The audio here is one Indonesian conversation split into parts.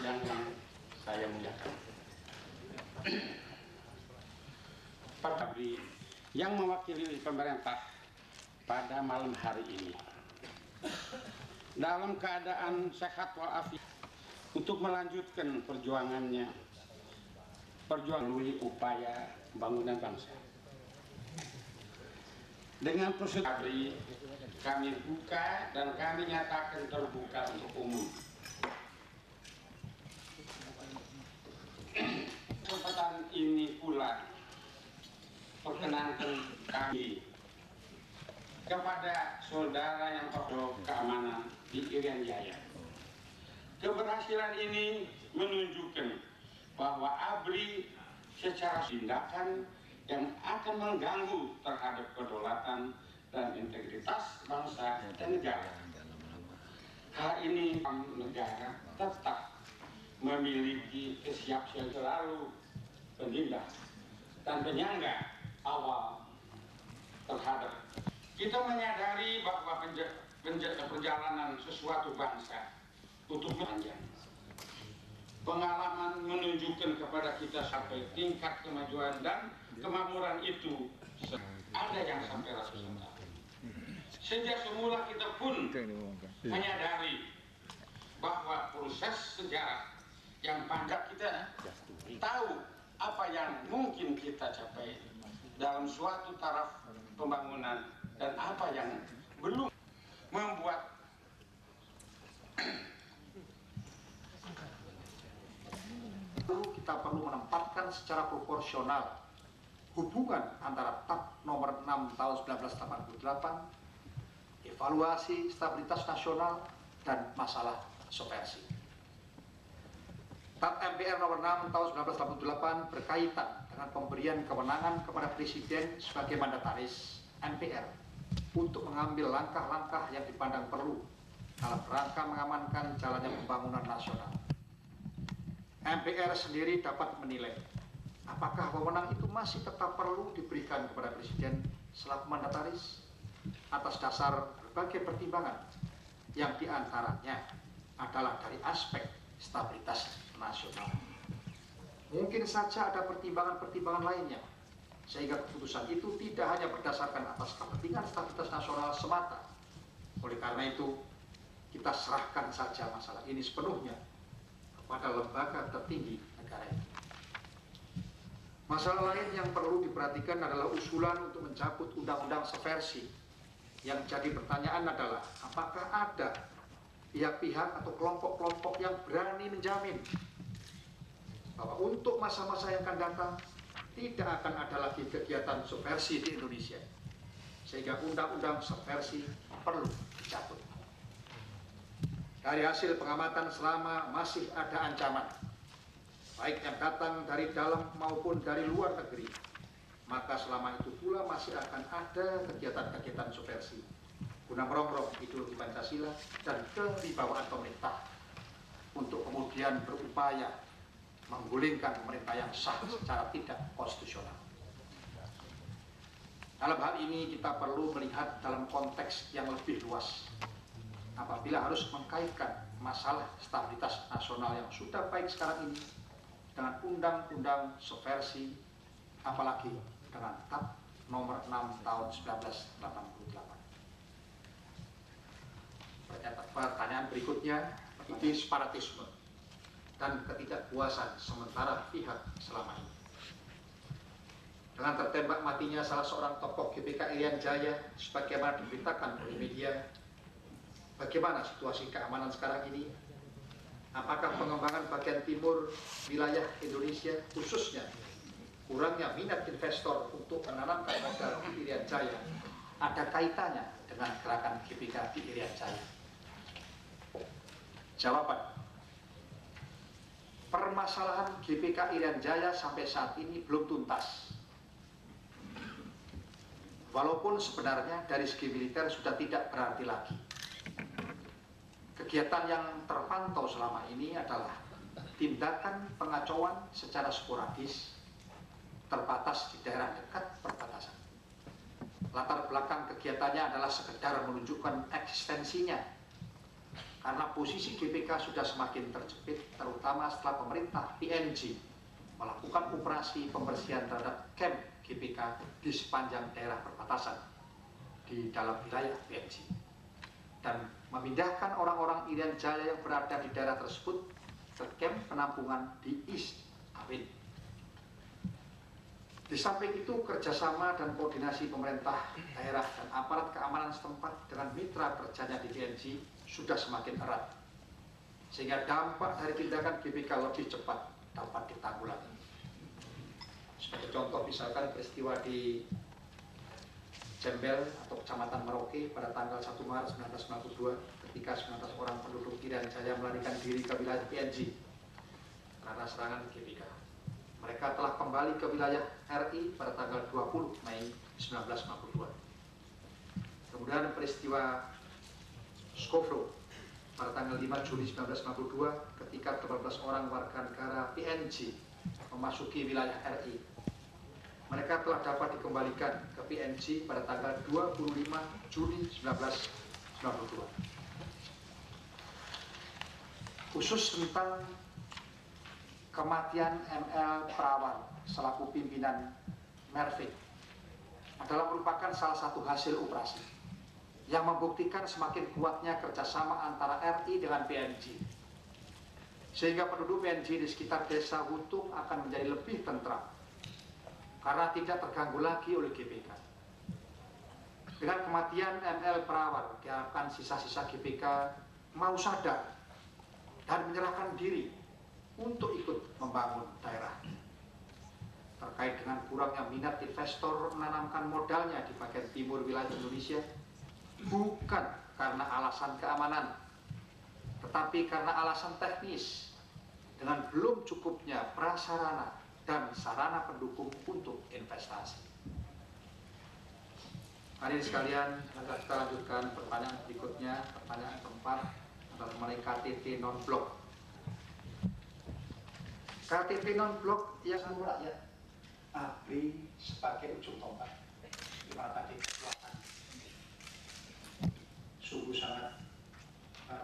yang saya muliakan. Pak Abri yang mewakili pemerintah pada malam hari ini dalam keadaan sehat walafiat untuk melanjutkan perjuangannya, melalui upaya bangunan bangsa. Dengan prosedur Abri, kami buka dan kami nyatakan terbuka untuk umum. Kesempatan ini pula perkenankan kami kepada saudara yang perlu keamanan di Irian Jaya. Keberhasilan ini menunjukkan bahwa Abri secara tindakan yang akan mengganggu terhadap kedaulatan dan integritas bangsa dan negara. Hal ini negara tetap memiliki kesiapsiagaan selalu penindak dan penyangga awal terhadap. Kita menyadari bahwa perjalanan sesuatu bangsa untuk panjang. Pengalaman menunjukkan kepada kita sampai tingkat kemajuan dan kemakmuran itu ada yang sampai ratusan tahun. Sejak semula kita pun menyadari bahwa proses sejarah yang panjang kita tahu apa yang mungkin kita capai dalam suatu taraf pembangunan dan apa yang belum membuat kita perlu menempatkan secara proporsional hubungan antara TAP nomor 6 tahun 1988, evaluasi stabilitas nasional, dan masalah subversi. TAP MPR nomor 6 tahun 1988 berkaitan dengan pemberian kewenangan kepada Presiden sebagai mandataris MPR untuk mengambil langkah-langkah yang dipandang perlu dalam rangka mengamankan jalannya pembangunan nasional. MPR sendiri dapat menilai apakah wewenang itu masih tetap perlu diberikan kepada Presiden selaku mandataris atas dasar berbagai pertimbangan yang diantaranya adalah dari aspek stabilitas nasional. Mungkin saja ada pertimbangan-pertimbangan lainnya, sehingga keputusan itu tidak hanya berdasarkan atas kepentingan stabilitas nasional semata. Oleh karena itu, kita serahkan saja masalah ini sepenuhnya kepada lembaga tertinggi negara ini. Masalah lain yang perlu diperhatikan adalah usulan untuk mencabut undang-undang subversi. Yang jadi pertanyaan adalah apakah ada pihak-pihak atau kelompok-kelompok yang berani menjamin bahwa untuk masa-masa yang akan datang tidak akan ada lagi kegiatan subversi di Indonesia, sehingga undang-undang subversi perlu dicabut. Dari hasil pengamatan selama masih ada ancaman, baik yang datang dari dalam maupun dari luar negeri, maka selama itu pula masih akan ada kegiatan-kegiatan subversi guna merongrong ideologi Pancasila dan kewibawaan pemerintah untuk kemudian berupaya menggulingkan pemerintah yang sah secara tidak konstitusional. Dalam hal ini kita perlu melihat dalam konteks yang lebih luas. Apabila harus mengkaitkan masalah stabilitas nasional yang sudah baik sekarang ini dengan undang-undang subversi, apalagi dengan TAP nomor 6 tahun 1988. Pertanyaan berikutnya, separatisme dan ketidakpuasan sementara pihak selama ini. Dengan tertembak matinya salah seorang tokoh GBK Irian Jaya, sebagaimana diberitakan oleh media, bagaimana situasi keamanan sekarang ini? Apakah pengembangan bagian timur wilayah Indonesia, khususnya kurangnya minat investor untuk menanamkan modal di Irian Jaya, ada kaitannya dengan gerakan GBK di Irian Jaya? Jawaban: permasalahan GBK Irian Jaya sampai saat ini belum tuntas. Walaupun sebenarnya dari segi militer sudah tidak berarti lagi. Kegiatan yang terpantau selama ini adalah tindakan pengacauan secara sporadis, terbatas di daerah dekat perbatasan. Latar belakang kegiatannya adalah sekedar menunjukkan eksistensinya karena posisi GBK sudah semakin terjepit, terutama setelah pemerintah PNG melakukan operasi pembersihan terhadap kamp GBK di sepanjang daerah perbatasan di dalam wilayah PNG dan memindahkan orang-orang Irian Jaya yang berada di daerah tersebut ke kamp penampungan di East Awin. Di samping itu, kerjasama dan koordinasi pemerintah daerah dan aparat keamanan setempat dengan mitra kerjanya di PNG sudah semakin erat, sehingga dampak dari tindakan GBK lebih cepat dapat ditanggulangi. Sebagai contoh, misalkan peristiwa di Jembel atau Kecamatan Merauke pada tanggal 1 Maret 1992 ketika 19 orang penduduk Irian Jaya melarikan diri ke wilayah PNG karena serangan GBK. Mereka telah kembali ke wilayah RI pada tanggal 20 Mei 1952. Kemudian peristiwa Skofro pada tanggal 5 Juli 1952 ketika 18 orang warga negara PNG memasuki wilayah RI. Mereka telah dapat dikembalikan ke PNG pada tanggal 25 Juli 1992. Khusus tentang kematian ML Perawan selaku pimpinan Mervik adalah merupakan salah satu hasil operasi yang membuktikan semakin kuatnya kerjasama antara RI dengan PNG, sehingga penduduk PNG di sekitar desa Wutung akan menjadi lebih tentram karena tidak terganggu lagi oleh GBK. Dengan kematian ML Perawan, diharapkan sisa-sisa GBK mau sadar dan menyerahkan diri untuk ikut membangun daerah. Terkait dengan kurangnya minat investor menanamkan modalnya di bagian timur wilayah Indonesia, bukan karena alasan keamanan, tetapi karena alasan teknis dengan belum cukupnya prasarana dan sarana pendukung untuk investasi. Hadirin sekalian, kita lanjutkan pertanyaan berikutnya. Pertanyaan keempat adalah mengenai KTP non-blok. KTP non-blok yang rakyat ABRI sebagai ujung tombak, di mana tadi kekuatan sungguh sangat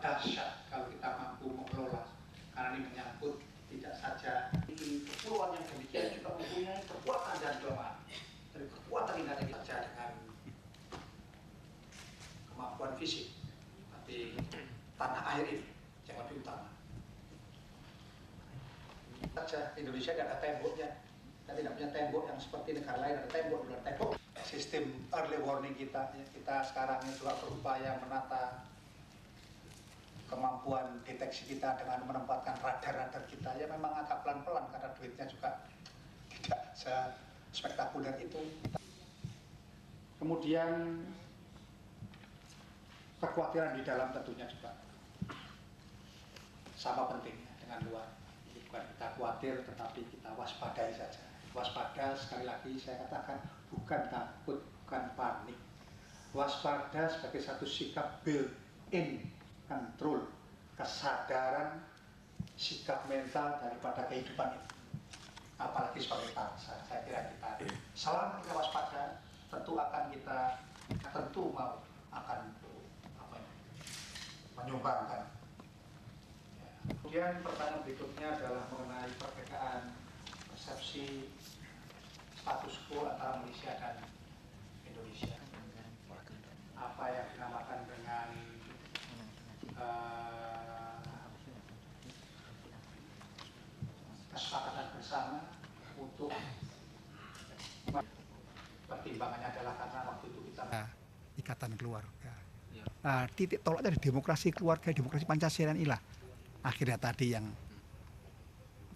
dahsyat kalau kita mampu mengelola, karena ini menyangkut tidak saja di kepulauan yang demikian juga mempunyai kekuatan dan kelemahan. Dari kekuatan ini ada saja dengan kemampuan fisik, tapi tanah air ini yang lebih utama. Saja Indonesia tidak ada temboknya, kita tidak punya tembok yang seperti negara lain ada tembok luar tembok. Sistem early warning kita sekarang ini juga berupaya menata kemampuan deteksi kita dengan menempatkan radar-radar kita. Ya memang agak pelan-pelan karena duitnya juga tidak spektakuler itu. Kemudian kekhawatiran di dalam tentunya juga sama pentingnya dengan luar. Bukan kita khawatir, tetapi kita waspadai saja. Waspada, sekali lagi saya katakan, bukan takut, bukan panik. Waspada sebagai satu sikap built-in control, kesadaran, sikap mental daripada kehidupan itu. Apalagi sebagai bangsa, saya kira kita selama kita waspada, tentu akan kita, tentu mau akan menyumbangkan. Kemudian pertanyaan berikutnya adalah mengenai perbedaan persepsi status quo antara Malaysia dan Indonesia. Apa yang dinamakan dengan kesepakatan bersama untuk pertimbangannya adalah karena waktu itu kita ikatan keluarga. Nah, titik tolaknya dari demokrasi keluarga, demokrasi Pancasila inilah akhirnya tadi yang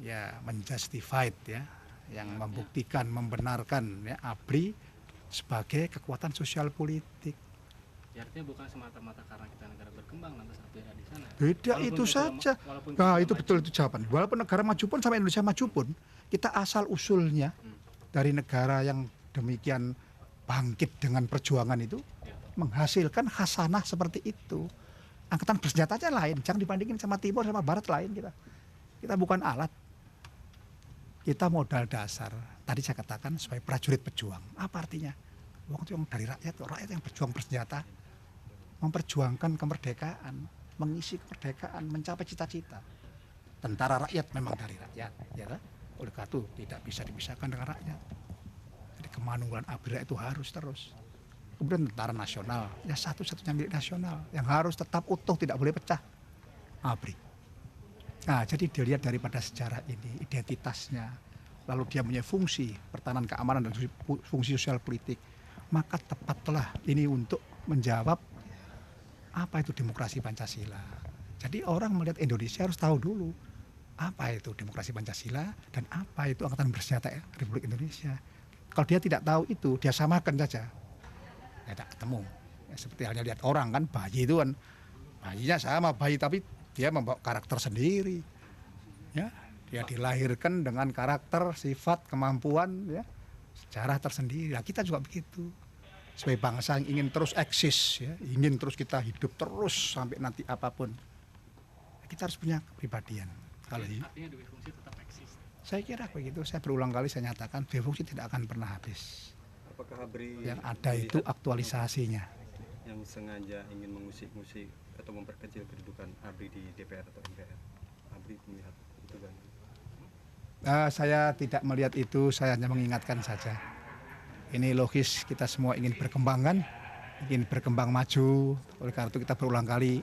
ya menjustified ya, yang membuktikan, membenarkan ya ABRI sebagai kekuatan sosial politik. Ya, artinya bukan semata-mata karena kita negara berkembang lantas beda di sana. Beda walaupun itu saja. Nah, itu betul itu jawaban. Walaupun negara maju pun sampai Indonesia maju pun, kita asal usulnya dari negara yang demikian bangkit dengan perjuangan itu menghasilkan khasanah seperti itu. Angkatan bersenjata aja lain, jangan dibandingin sama timur sama barat lain kita. Kita bukan alat. Kita modal dasar. Tadi saya katakan sebagai prajurit pejuang. Apa artinya? Waktu yang dari rakyat yang berjuang bersenjata, memperjuangkan kemerdekaan. mengisi kemerdekaan, mencapai cita-cita. Tentara rakyat memang dari rakyat, ya kan? Oleh karena itu tidak bisa dipisahkan dengan rakyat. Jadi kemanunggalan ABRI itu harus terus. Kemudian tentara nasional, ya satu-satunya milik nasional yang harus tetap utuh, tidak boleh pecah. ABRI. Nah, jadi dilihat daripada sejarah ini, identitasnya, lalu dia punya fungsi pertahanan keamanan dan fungsi sosial politik, maka tepatlah ini untuk menjawab apa itu demokrasi Pancasila. Jadi orang melihat Indonesia harus tahu dulu apa itu demokrasi Pancasila dan apa itu Angkatan Bersenjata Republik Indonesia. Kalau dia tidak tahu itu, dia samakan saja. Ya tidak ketemu. Ya, seperti halnya lihat orang kan, bayi itu kan, bayinya sama bayi tapi dia membawa karakter sendiri. Ya, dia dilahirkan dengan karakter, sifat, kemampuan, ya, sejarah tersendiri. Nah, kita juga begitu. Sebagai bangsa yang ingin terus eksis, ya, ingin terus kita hidup terus sampai nanti apapun. Kita harus punya kepribadian. Kalau artinya dua fungsi tetap eksis. saya kira begitu. Saya berulang kali saya nyatakan dua fungsi tidak akan pernah habis. Apakah ABRI Yang ada itu aktualisasinya. yang sengaja ingin mengusik-ngusik atau memperkecil kedudukan ABRI di DPR atau MPR? ABRI melihat itu kan? Saya tidak melihat itu, saya hanya mengingatkan saja. Ini logis, kita semua ingin berkembang kan, ingin berkembang maju. Oleh karena itu kita berulang kali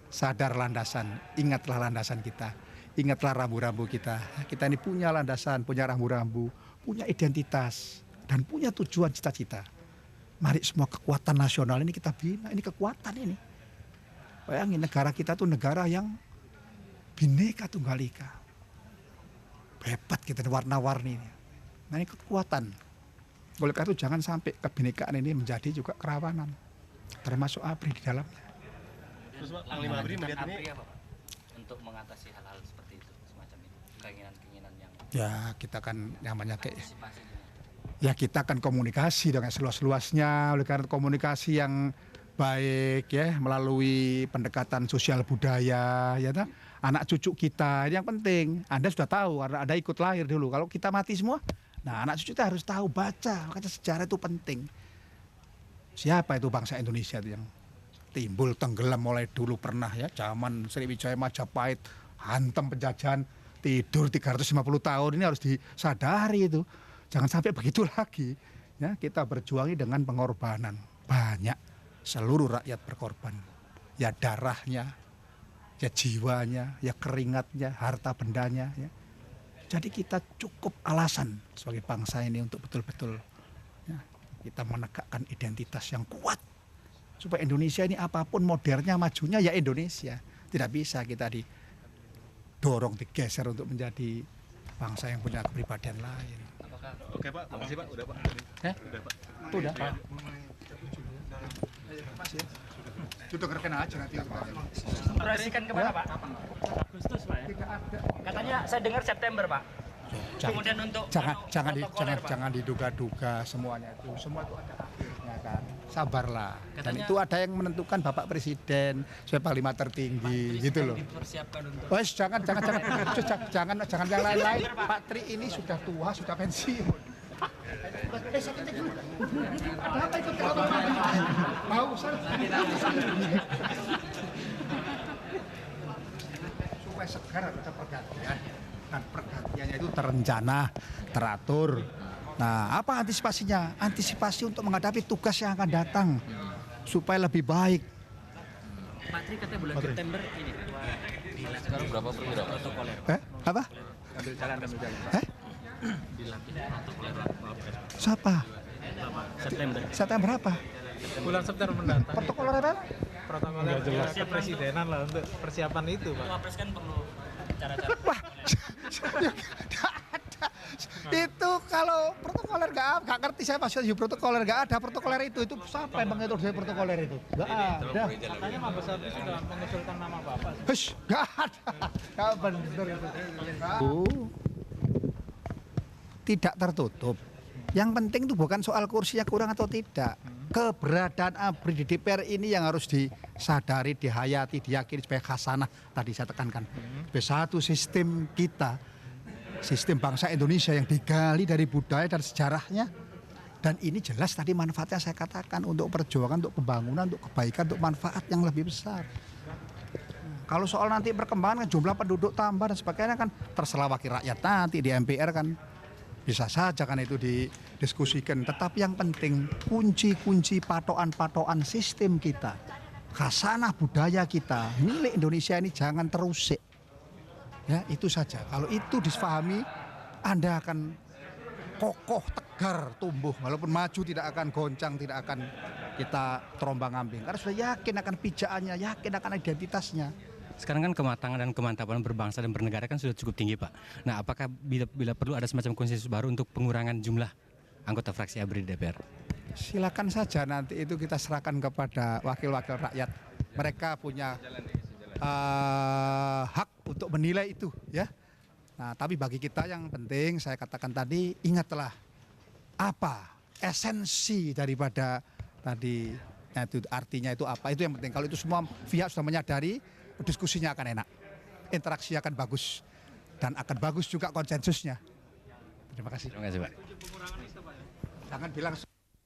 sadar landasan, ingatlah landasan kita, ingatlah rambu-rambu kita. Kita ini punya landasan, punya rambu-rambu, punya identitas, dan punya tujuan cita-cita. Mari semua kekuatan nasional ini kita bina, ini kekuatan ini. Bayangin negara kita tuh negara yang Bhinneka Tunggal Ika. Hebat kita, warna-warni. Nah ini kekuatan. Oleh karena itu jangan sampai kebinekaan ini menjadi juga kerawanan. Termasuk ABRI di dalamnya. Terus Pak, Panglima ABRI melihat ini apa, Pak? Untuk mengatasi hal-hal seperti itu, semacam itu. Keinginan-keinginan yang Ya kita kan namanya kayak antisipasi. ya kita akan komunikasi dengan seluas-luasnya. Oleh karena komunikasi yang baik ya melalui pendekatan sosial budaya ya toh. Anak cucu kita ini yang penting. Anda sudah tahu karena Anda ikut lahir dulu. Kalau kita mati semua, nah anak cucu kita harus tahu baca. Makanya sejarah itu penting. Siapa itu bangsa Indonesia itu yang timbul tenggelam mulai dulu pernah ya zaman Sriwijaya Majapahit, hantam penjajahan, tidur 350 tahun, ini harus disadari itu. Jangan sampai begitu lagi. Ya, kita berjuangi dengan pengorbanan. Banyak seluruh rakyat berkorban. Ya darahnya, ya jiwanya, ya keringatnya, harta bendanya. Ya. Jadi kita cukup alasan sebagai bangsa ini untuk betul-betul ya, kita menegakkan identitas yang kuat. Supaya Indonesia ini apapun modernnya, majunya ya Indonesia. Tidak bisa kita didorong, digeser untuk menjadi bangsa yang punya kepribadian lain. Oke Pak, makasih Pak, udah Pak. Udah Pak. Udah Pak. Sudah dengarkan aja nanti. Operasikan kemana Pak? Agustus, Pak ya? Tidak ada. Katanya saya dengar September Pak. Kemudian untuk protokoler, Pak. jangan diduga-duga semuanya itu. Semua itu ada akhirnya kan. Sabarlah. Dan Katanya- itu ada yang menentukan Bapak Presiden sebagai Panglima tertinggi gitu loh. Dipersiapkan untuk Wes jangan jangan yang lain-lain. Pak Tri ini sudah tua, sudah pensiun. Ada apa itu? Mau supaya segar ada pergantian. Dan pergantiannya itu terencana, teratur. Nah, apa antisipasinya? Antisipasi untuk menghadapi tugas yang akan datang supaya lebih baik. Pak Tri katanya bulan September ini. Sekarang berapa perwira? Protokoler. Apa? Ambil jalan. Siapa? September. September berapa? Bulan September mendatang. Protokoler apa? Protokoler kepresidenan lah untuk persiapan itu, Pak. Wapres kan perlu cara-cara. Wah, nggak ada. Itu kalau protokoler nggak ngerti saya maksudnya protokoler nggak ada protokoler itu siapa yang mengatur dari protokoler itu nggak ada. Katanya Mabes Polri sudah mengusulkan nama Bapak. Hush, nggak ada. Nggak benar itu. Tidak tertutup. Yang penting itu bukan soal kursinya kurang atau tidak. Keberadaan ABRI di DPR ini yang harus disadari, dihayati, diyakini sebagai khasanah. Tadi saya tekankan. Sebagai satu sistem kita, sistem bangsa Indonesia yang digali dari budaya dan sejarahnya. Dan ini jelas tadi manfaatnya saya katakan untuk perjuangan, untuk pembangunan, untuk kebaikan, untuk manfaat yang lebih besar. Kalau soal nanti perkembangan kan jumlah penduduk tambah dan sebagainya kan terserah wakil rakyat nanti di MPR kan. Bisa saja kan itu didiskusikan. Tetapi yang penting kunci-kunci patokan-patokan sistem kita, khasanah budaya kita, milik Indonesia ini jangan terusik. Ya, itu saja. Kalau itu disepahami, Anda akan kokoh, tegar, tumbuh. Walaupun maju tidak akan goncang, tidak akan kita terombang-ambing. Karena sudah yakin akan pijakannya, yakin akan identitasnya. Sekarang kan kematangan dan kemantapan berbangsa dan bernegara kan sudah cukup tinggi, Pak. Nah, apakah bila perlu ada semacam konsensus baru untuk pengurangan jumlah anggota fraksi ABRI di DPR? Silakan saja, nanti itu kita serahkan kepada wakil-wakil rakyat. Mereka punya hak untuk menilai itu, ya. Nah, tapi bagi kita yang penting saya katakan tadi, ingatlah apa esensi daripada tadi, itu artinya itu apa, itu yang penting. Kalau itu semua pihak sudah menyadari, diskusinya akan enak, interaksi akan bagus, dan akan bagus juga konsensusnya. Terima kasih. Terima kasih, Pak. Jangan bilang